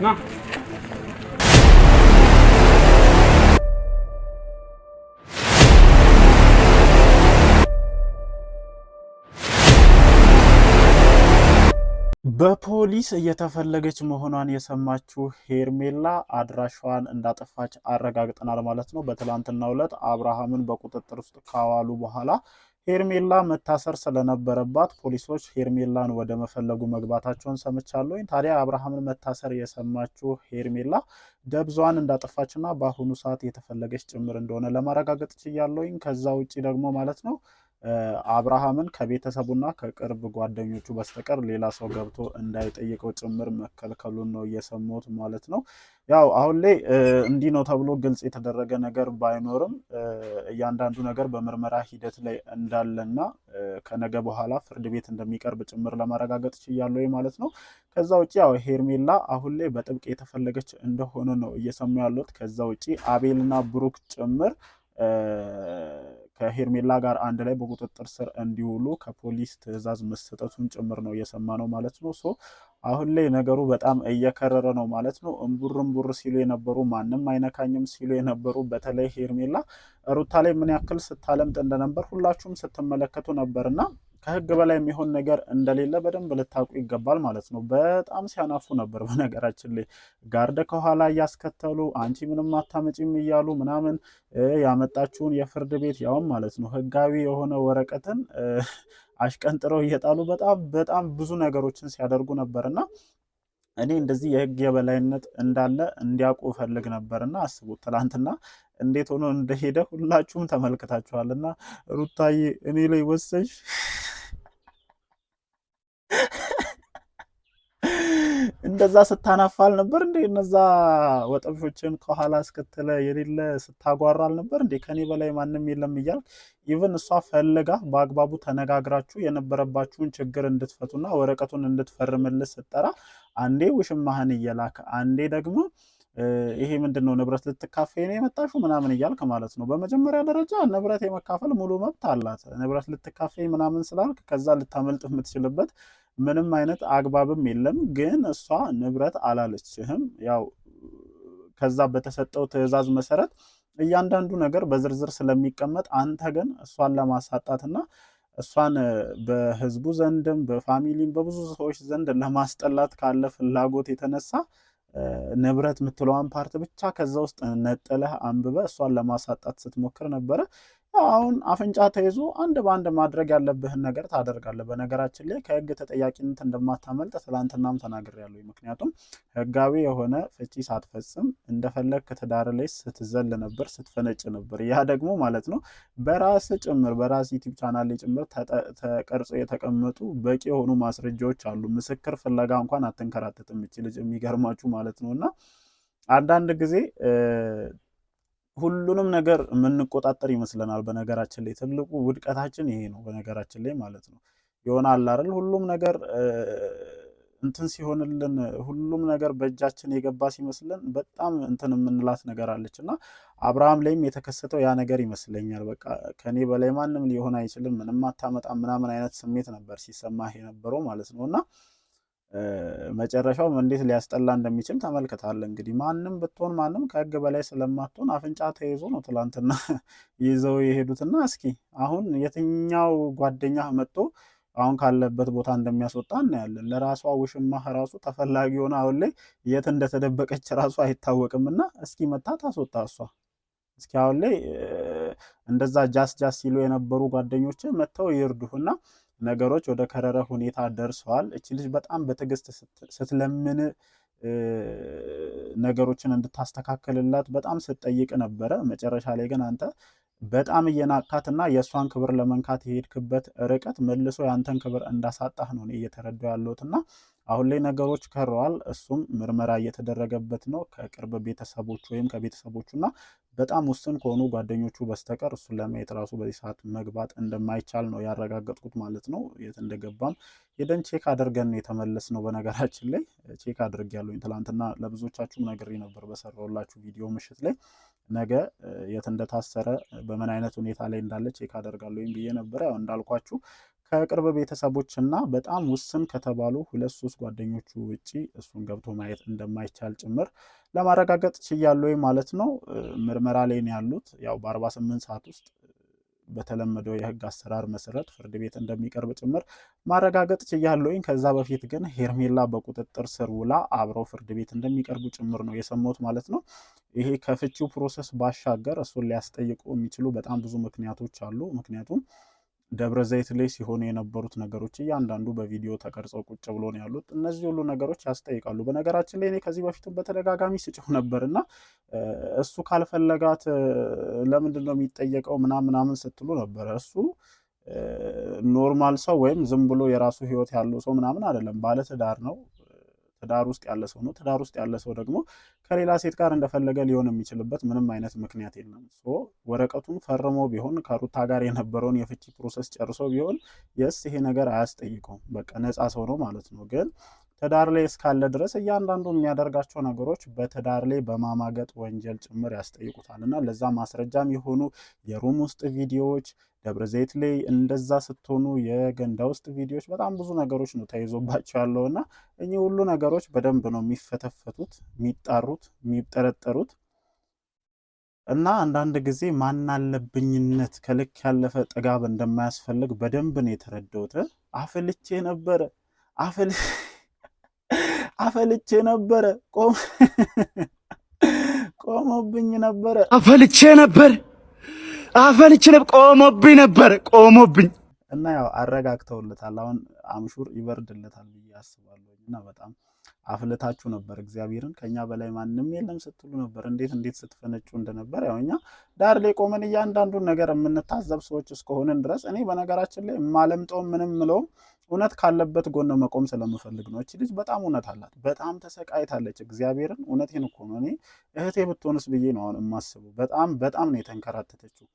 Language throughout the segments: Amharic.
ና በፖሊስ እየተፈለገች መሆኗን የሰማችው ሄርሜላ አድራሿን እንዳጠፋች አረጋግጠናል ማለት ነው። በትላንትናው ዕለት አብርሃምን በቁጥጥር ውስጥ ካዋሉ በኋላ ሄርሜላ መታሰር ስለነበረባት ፖሊሶች ሄርሜላን ወደ መፈለጉ መግባታቸውን ሰምቻለሁኝ። ታዲያ አብርሃምን መታሰር የሰማችው ሄርሜላ ደብዟን እንዳጠፋችና በአሁኑ ሰዓት የተፈለገች ጭምር እንደሆነ ለማረጋገጥ ችያለሁኝ። ከዛ ውጭ ደግሞ ማለት ነው አብርሃምን ከቤተሰቡና ከቅርብ ጓደኞቹ በስተቀር ሌላ ሰው ገብቶ እንዳይጠይቀው ጭምር መከልከሉን ነው እየሰሙት ማለት ነው። ያው አሁን ላይ እንዲህ ነው ተብሎ ግልጽ የተደረገ ነገር ባይኖርም እያንዳንዱ ነገር በምርመራ ሂደት ላይ እንዳለና ከነገ በኋላ ፍርድ ቤት እንደሚቀርብ ጭምር ለማረጋገጥ ችያለሁ ማለት ነው። ከዛ ውጭ ያው ሄርሜላ አሁን ላይ በጥብቅ የተፈለገች እንደሆነ ነው እየሰሙ ያሉት። ከዛ ውጭ አቤልና ብሩክ ጭምር ከሄርሜላ ጋር አንድ ላይ በቁጥጥር ስር እንዲውሉ ከፖሊስ ትዕዛዝ መሰጠቱን ጭምር ነው እየሰማ ነው ማለት ነው። አሁን ላይ ነገሩ በጣም እየከረረ ነው ማለት ነው። እምቡር ሲሉ የነበሩ ማንም አይነካኝም ሲሉ የነበሩ በተለይ ሄርሜላ ሩታ ላይ ምን ያክል ስታለምጥ እንደነበር ሁላችሁም ስትመለከቱ ነበርና ከህግ በላይ የሚሆን ነገር እንደሌለ በደንብ ልታውቁ ይገባል ማለት ነው። በጣም ሲያናፉ ነበር። በነገራችን ላይ ጋርደ ከኋላ እያስከተሉ አንቺ ምንም አታመጪም እያሉ ምናምን ያመጣችውን የፍርድ ቤት ያውም ማለት ነው ህጋዊ የሆነ ወረቀትን አሽቀንጥረው እየጣሉ በጣም ብዙ ነገሮችን ሲያደርጉ ነበርና እኔ እንደዚህ የህግ የበላይነት እንዳለ እንዲያውቁ ፈልግ ነበርና አስቡት ትላንትና እንዴት ሆኖ እንደሄደ ሁላችሁም ተመልክታችኋልና ሩታዬ እኔ ላይ ወሰንሽ እንደዛ ስታናፋል ነበር እንዴ? እነዛ ወጠብሾችን ከኋላ አስከተለ የሌለ ስታጓራል ነበር እንዴ? ከኔ በላይ ማንም የለም እያልክ ኢቭን እሷ ፈልጋ በአግባቡ ተነጋግራችሁ የነበረባችሁን ችግር እንድትፈቱና ወረቀቱን እንድትፈርምልህ ስትጠራ አንዴ ውሽማህን እየላክ አንዴ ደግሞ ይሄ ምንድነው ንብረት ልትካፈይ ነው የመጣሽው ምናምን እያልክ ማለት ነው። በመጀመሪያ ደረጃ ንብረት የመካፈል ሙሉ መብት አላት። ንብረት ልትካፈይ ምናምን ስላልክ ከዛ ልታመልጥ የምትችልበት ምንም አይነት አግባብም የለም። ግን እሷ ንብረት አላለችህም። ያው ከዛ በተሰጠው ትዕዛዝ መሰረት እያንዳንዱ ነገር በዝርዝር ስለሚቀመጥ አንተ ግን እሷን ለማሳጣትና እሷን በህዝቡ ዘንድም በፋሚሊም በብዙ ሰዎች ዘንድ ለማስጠላት ካለ ፍላጎት የተነሳ ንብረት የምትለዋን ፓርት ብቻ ከዛ ውስጥ ነጥለህ አንብበ እሷን ለማሳጣት ስትሞክር ነበረ። አሁን አፍንጫ ተይዞ አንድ በአንድ ማድረግ ያለብህን ነገር ታደርጋለህ። በነገራችን ላይ ከህግ ተጠያቂነት እንደማታመልጥ ትላንትናም ተናግሬያለሁ። ምክንያቱም ህጋዊ የሆነ ፍቺ ሳትፈጽም እንደፈለግ ከትዳር ላይ ስትዘል ነበር፣ ስትፈነጭ ነበር። ያ ደግሞ ማለት ነው በራስ ጭምር በራስ ዩቲዩብ ቻናል ላይ ጭምር ተቀርጾ የተቀመጡ በቂ የሆኑ ማስረጃዎች አሉ። ምስክር ፍለጋ እንኳን አትንከራተትም እቺ ልጅ የሚገርማችሁ ማለት ነው። እና አንዳንድ ጊዜ ሁሉንም ነገር የምንቆጣጠር ይመስለናል። በነገራችን ላይ ትልቁ ውድቀታችን ይሄ ነው። በነገራችን ላይ ማለት ነው ይሆናል አይደል? ሁሉም ነገር እንትን ሲሆንልን ሁሉም ነገር በእጃችን የገባ ሲመስለን በጣም እንትን የምንላት ነገር አለች እና አብርሃም ላይም የተከሰተው ያ ነገር ይመስለኛል። በቃ ከኔ በላይ ማንም ሊሆን አይችልም፣ ምንም አታመጣም ምናምን አይነት ስሜት ነበር ሲሰማህ የነበረው ማለት ነው። እና መጨረሻው እንዴት ሊያስጠላ እንደሚችል ተመልክታል። እንግዲህ ማንም ብትሆን ማንም ከህግ በላይ ስለማትሆን አፍንጫ ተይዞ ነው ትላንትና ይዘው የሄዱትና እስኪ አሁን የትኛው ጓደኛ መጥቶ አሁን ካለበት ቦታ እንደሚያስወጣ እናያለን። ለራሷ ውሽማህ ራሱ ተፈላጊ ሆነ አሁን ላይ የት እንደተደበቀች ራሱ አይታወቅምና እስኪ መታ ታስወጣ እሷ። እስኪ አሁን ላይ እንደዛ ጃስ ሲሉ የነበሩ ጓደኞች መጥተው ይርዱህና ነገሮች ወደ ከረረ ሁኔታ ደርሰዋል። እቺ ልጅ በጣም በትዕግስት ስትለምን ነገሮችን እንድታስተካከልላት በጣም ስትጠይቅ ነበረ። መጨረሻ ላይ ግን አንተ በጣም እየናቃትና የእሷን ክብር ለመንካት የሄድክበት ርቀት መልሶ ያንተን ክብር እንዳሳጣህ ነው እየተረዳው ያለሁትና አሁን ላይ ነገሮች ከረዋል። እሱም ምርመራ እየተደረገበት ነው ከቅርብ ቤተሰቦች ወይም ከቤተሰቦቹና በጣም ውስን ከሆኑ ጓደኞቹ በስተቀር እሱን ለማየት ራሱ በዚህ ሰዓት መግባት እንደማይቻል ነው ያረጋገጥኩት ማለት ነው። የት እንደገባም ሄደን ቼክ አድርገን ነው የተመለስ ነው። በነገራችን ላይ ቼክ አድርጌያለሁኝ ትላንትና ለብዙዎቻችሁም ነግሬ ነበር በሰራሁላችሁ ቪዲዮ ምሽት ላይ ነገ የት እንደታሰረ በምን አይነት ሁኔታ ላይ እንዳለ ቼክ አደርጋለሁኝ ብዬ ነበር። ያው እንዳልኳችሁ ከቅርብ ቤተሰቦችና በጣም ውስን ከተባሉ 2-3 ጓደኞቹ ውጪ እሱን ገብቶ ማየት እንደማይቻል ጭምር ለማረጋገጥ ችያለሁ ማለት ነው። ምርመራ ላይ ነው ያሉት። ያው በ48 ሰዓት ውስጥ በተለመደው የህግ አሰራር መሰረት ፍርድ ቤት እንደሚቀርብ ጭምር ማረጋገጥ ችያለሁኝ። ከዛ በፊት ግን ሄርሜላ በቁጥጥር ስር ውላ አብረው ፍርድ ቤት እንደሚቀርቡ ጭምር ነው የሰማሁት ማለት ነው። ይሄ ከፍቺው ፕሮሰስ ባሻገር እሱን ሊያስጠይቁ የሚችሉ በጣም ብዙ ምክንያቶች አሉ። ምክንያቱም ደብረ ዘይት ላይ ሲሆኑ የነበሩት ነገሮች እያንዳንዱ በቪዲዮ ተቀርጸው ቁጭ ብሎ ነው ያሉት። እነዚህ ሁሉ ነገሮች ያስጠይቃሉ። በነገራችን ላይ እኔ ከዚህ በፊትም በተደጋጋሚ ስጭው ነበርና እሱ ካልፈለጋት ለምንድን ነው የሚጠየቀው ምናምን ስትሉ ነበረ። እሱ ኖርማል ሰው ወይም ዝም ብሎ የራሱ ህይወት ያለው ሰው ምናምን አይደለም። ባለትዳር ነው። ትዳር ውስጥ ያለ ሰው ነው። ትዳር ውስጥ ያለ ሰው ደግሞ ከሌላ ሴት ጋር እንደፈለገ ሊሆን የሚችልበት ምንም አይነት ምክንያት የለም። ወረቀቱን ፈርሞ ቢሆን ከሩታ ጋር የነበረውን የፍቺ ፕሮሰስ ጨርሶ ቢሆን የስ ይሄ ነገር አያስጠይቀውም። በቃ ነፃ ሰው ነው ማለት ነው። ግን ትዳር ላይ እስካለ ድረስ እያንዳንዱ የሚያደርጋቸው ነገሮች በትዳር ላይ በማማገጥ ወንጀል ጭምር ያስጠይቁታል እና ለዛ ማስረጃም የሆኑ የሩም ውስጥ ቪዲዮዎች፣ ደብረ ዘይት ላይ እንደዛ ስትሆኑ የገንዳ ውስጥ ቪዲዮዎች፣ በጣም ብዙ ነገሮች ነው ተይዞባቸው ያለው እና እኚህ ሁሉ ነገሮች በደንብ ነው የሚፈተፈቱት፣ የሚጣሩት፣ የሚጠረጠሩት እና አንዳንድ ጊዜ ማናለብኝነት ከልክ ያለፈ ጥጋብ እንደማያስፈልግ በደንብ ነው የተረዳሁት። አፈልቼ ነበረ አፈልቼ ነበረ ቆሞብኝ ነበረ ቆሞብኝ እና ያው አረጋግተውለታል። አሁን አምሹር ይበርድለታል ብዬ አስባለሁ። እና በጣም አፍልታችሁ ነበር እግዚአብሔርን ከኛ በላይ ማንም የለም ስትሉ ነበር። እንዴት ስትፈነጩ እንደነበር ያው እኛ ዳር ላይ ቆመን እያንዳንዱን ነገር የምንታዘብ ሰዎች እስከሆንን ድረስ እኔ በነገራችን ላይ የማለምጠውም ምንም ምለውም እውነት ካለበት ጎን መቆም ስለምፈልግ ነው። እቺ ልጅ በጣም እውነት አላት። በጣም ተሰቃይታለች። እግዚአብሔርን እውነቴን እኮ ነው። እኔ እህቴ ብትሆንስ ብዬ ነው አሁን የማስበው። በጣም ነው የተንከራተተችው።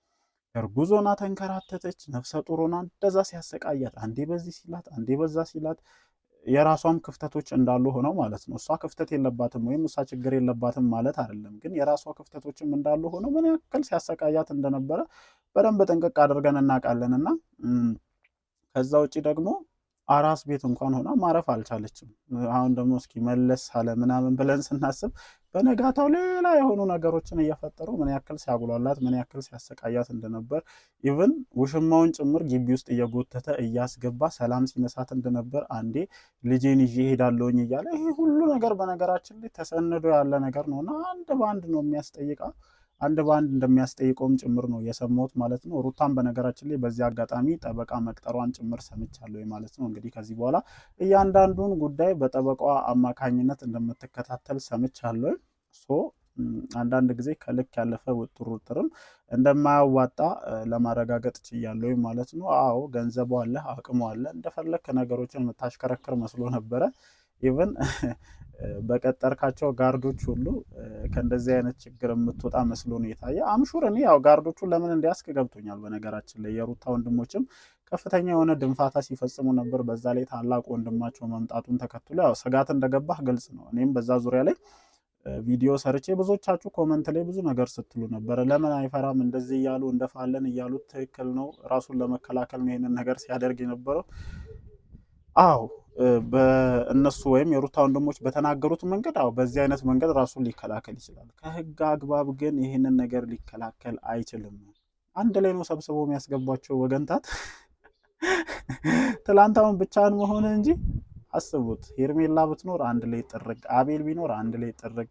እርጉዝ ሆና ተንከራተተች። ነፍሰ ጡር ሆና እንደዛ ሲያሰቃያት አንዴ በዚህ ሲላት አንዴ በዛ ሲላት የራሷም ክፍተቶች እንዳሉ ሆነው ማለት ነው። እሷ ክፍተት የለባትም ወይም እሷ ችግር የለባትም ማለት አይደለም። ግን የራሷ ክፍተቶችም እንዳሉ ሆነው ምን ያክል ሲያሰቃያት እንደነበረ በደንብ ጥንቅቅ አድርገን እናውቃለንና ከዛ ውጪ ደግሞ አራስ ቤት እንኳን ሆና ማረፍ አልቻለችም። አሁን ደግሞ እስኪ መለስ አለ ምናምን ብለን ስናስብ በነጋታው ሌላ የሆኑ ነገሮችን እየፈጠሩ ምን ያክል ሲያጉላላት ምን ያክል ሲያሰቃያት እንደነበር ኢቭን ውሽማውን ጭምር ግቢ ውስጥ እየጎተተ እያስገባ ሰላም ሲነሳት እንደነበር አንዴ ልጄን ይዤ እሄዳለሁኝ እያለ ይሄ ሁሉ ነገር በነገራችን ላይ ተሰንዶ ያለ ነገር ነውና አንድ በአንድ ነው የሚያስጠይቃ አንድ በአንድ እንደሚያስጠይቀውም ጭምር ነው የሰማሁት ማለት ነው። ሩታን በነገራችን ላይ በዚህ አጋጣሚ ጠበቃ መቅጠሯን ጭምር ሰምቻለሁ ማለት ነው። እንግዲህ ከዚህ በኋላ እያንዳንዱን ጉዳይ በጠበቃዋ አማካኝነት እንደምትከታተል ሰምቻለሁ። አንዳንድ ጊዜ ከልክ ያለፈ ውጥርም እንደማያዋጣ ለማረጋገጥ ችያለሁ ማለት ነው። አዎ ገንዘቡ አለ፣ አቅሙ አለ፣ እንደፈለክ ነገሮችን የምታሽከረክር መስሎ ነበረ። ኢቭን በቀጠርካቸው ጋርዶች ሁሉ ከእንደዚህ አይነት ችግር የምትወጣ መስሎ ነው የታየ። አምሹር እኔ ያው ጋርዶቹን ለምን እንዲያስክ ገብቶኛል። በነገራችን ላይ የሩታ ወንድሞችም ከፍተኛ የሆነ ድንፋታ ሲፈጽሙ ነበር። በዛ ላይ ታላቅ ወንድማቸው መምጣቱን ተከትሎ ያው ስጋት እንደገባህ ግልጽ ነው። እኔም በዛ ዙሪያ ላይ ቪዲዮ ሰርቼ ብዙዎቻችሁ ኮመንት ላይ ብዙ ነገር ስትሉ ነበረ። ለምን አይፈራም እንደዚህ እያሉ እንደፋለን እያሉት ትክክል ነው፣ ራሱን ለመከላከል ነው ይሄንን ነገር ሲያደርግ የነበረው። አዎ በእነሱ ወይም የሩታ ወንድሞች በተናገሩት መንገድ አዎ በዚህ አይነት መንገድ ራሱን ሊከላከል ይችላል። ከህግ አግባብ ግን ይህንን ነገር ሊከላከል አይችልም። አንድ ላይ ነው ሰብስቦ የሚያስገቧቸው ወገንታት። ትላንታውን ብቻን መሆን እንጂ አስቡት፣ ሄርሜላ ብትኖር አንድ ላይ ጥርግ፣ አቤል ቢኖር አንድ ላይ ጥርግ፣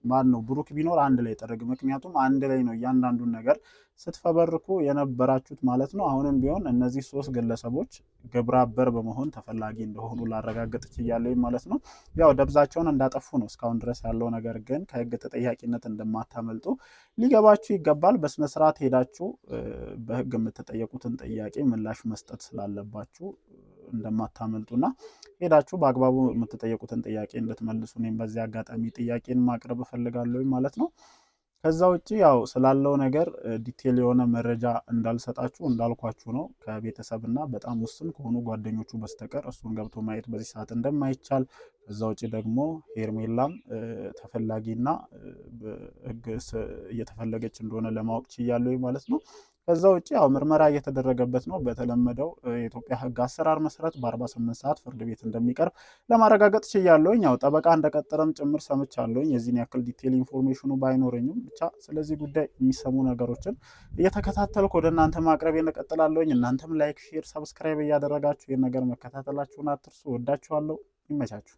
ማን ነው ብሩክ ቢኖር አንድ ላይ ጥርግ። ምክንያቱም አንድ ላይ ነው እያንዳንዱን ነገር ስትፈበርኩ የነበራችሁት ማለት ነው። አሁንም ቢሆን እነዚህ ሶስት ግለሰቦች ግብረ አበር በመሆን ተፈላጊ እንደሆኑ ላረጋግጥ ችያለሁ ማለት ነው። ያው ደብዛቸውን እንዳጠፉ ነው እስካሁን ድረስ ያለው ነገር፣ ግን ከህግ ተጠያቂነት እንደማታመልጡ ሊገባችሁ ይገባል። በስነስርዓት ሄዳችሁ በህግ የምትጠየቁትን ጥያቄ ምላሽ መስጠት ስላለባችሁ እንደማታመልጡና ሄዳችሁ በአግባቡ የምትጠየቁትን ጥያቄ እንድትመልሱ እኔም በዚህ አጋጣሚ ጥያቄን ማቅረብ እፈልጋለሁ ማለት ነው። ከዛ ውጪ ያው ስላለው ነገር ዲቴል የሆነ መረጃ እንዳልሰጣችሁ እንዳልኳችሁ ነው። ከቤተሰብና በጣም ውስን ከሆኑ ጓደኞቹ በስተቀር እሱን ገብቶ ማየት በዚህ ሰዓት እንደማይቻል፣ ከዛ ውጪ ደግሞ ሄርሜላም ተፈላጊና ህግ እየተፈለገች እንደሆነ ለማወቅ ችያለሁ ማለት ነው። ከዛ ውጭ ያው ምርመራ እየተደረገበት ነው። በተለመደው የኢትዮጵያ ሕግ አሰራር መሰረት በ48 ሰዓት ፍርድ ቤት እንደሚቀርብ ለማረጋገጥ ችያለሁኝ። ያው ጠበቃ እንደቀጠረም ጭምር ሰምቻለሁኝ። የዚህን ያክል ዲቴል ኢንፎርሜሽኑ ባይኖረኝም ብቻ ስለዚህ ጉዳይ የሚሰሙ ነገሮችን እየተከታተልኩ ወደ እናንተ ማቅረብ እቀጥላለሁኝ። እናንተም ላይክ፣ ሼር፣ ሰብስክራይብ እያደረጋችሁ ይህን ነገር መከታተላችሁን አትርሱ። ወዳችኋለሁ። ይመቻችሁ።